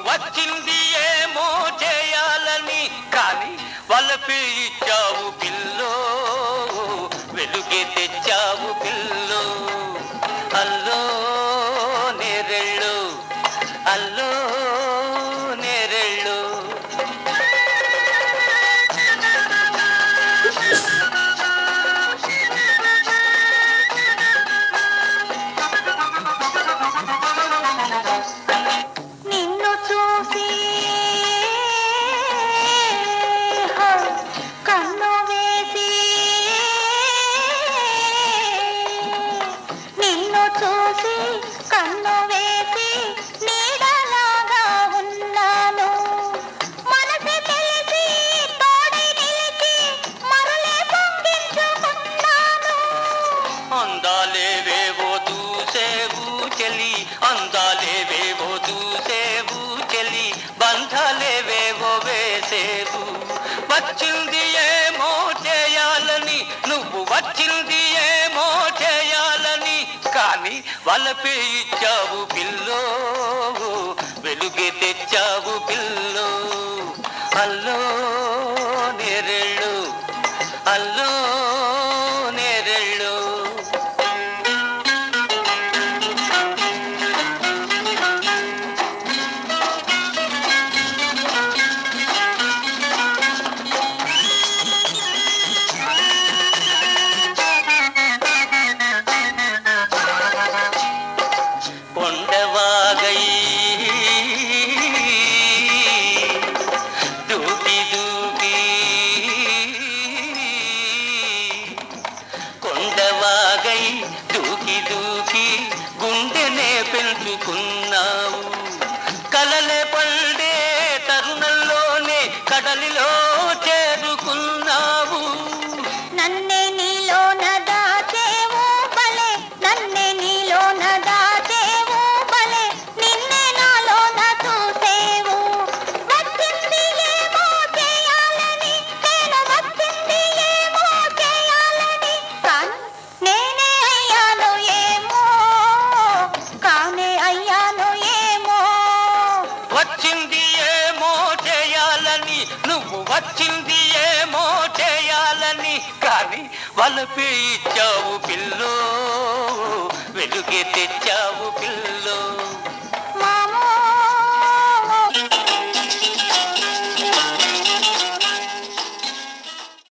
వచ్చింది ఏమో చేయాలని కానీ వలపే ఇచ్చావు పిల్లో వెలుగే తెచ్చావు పిల్లో అల్లో నేరెళ్ళు అల్లో నేరెళ్ళు అందాలేవేవో దూసేవు చెలి అందాలేవేవో దూసేవు చెలి బంధాలేవేవో వేసేవు వచ్చింది ఏమో చేయాలని నువ్వు వచ్చింది ఏమో చేయాలని కానీ వలపే ఇచ్చావు పిల్లో వెలుగే తెచ్చావు పిల్లో అల్లో నేరెళ్ళు అల్లో నేరెళ్ళు కొండవాగై దూకి దూకి కొండవాగై దూకి దూకి గుండెనే పెంచుకున్నావు కలలే పండే తరుణంలోనే కడలిలో చేరుకున్నావు నన్నే నీలోన దాచేవు బలే నన్నే నీలోన దాచేవు బలే నిన్నే నాలోన చూసేవు వచ్చింది ఏమో చేయాలని నేను వచ్చింది ఏమో చేయాలని కానీ నేనే అయ్యాను ఏమో కానే అయ్యాను ఏమో వచ్చింది ఏమో చేయాలని నువ్వు వచ్చింది ఏమో చేయాలని కానీ వలపే ఇచ్చావు పిల్లో వెలుగే తెచ్చావు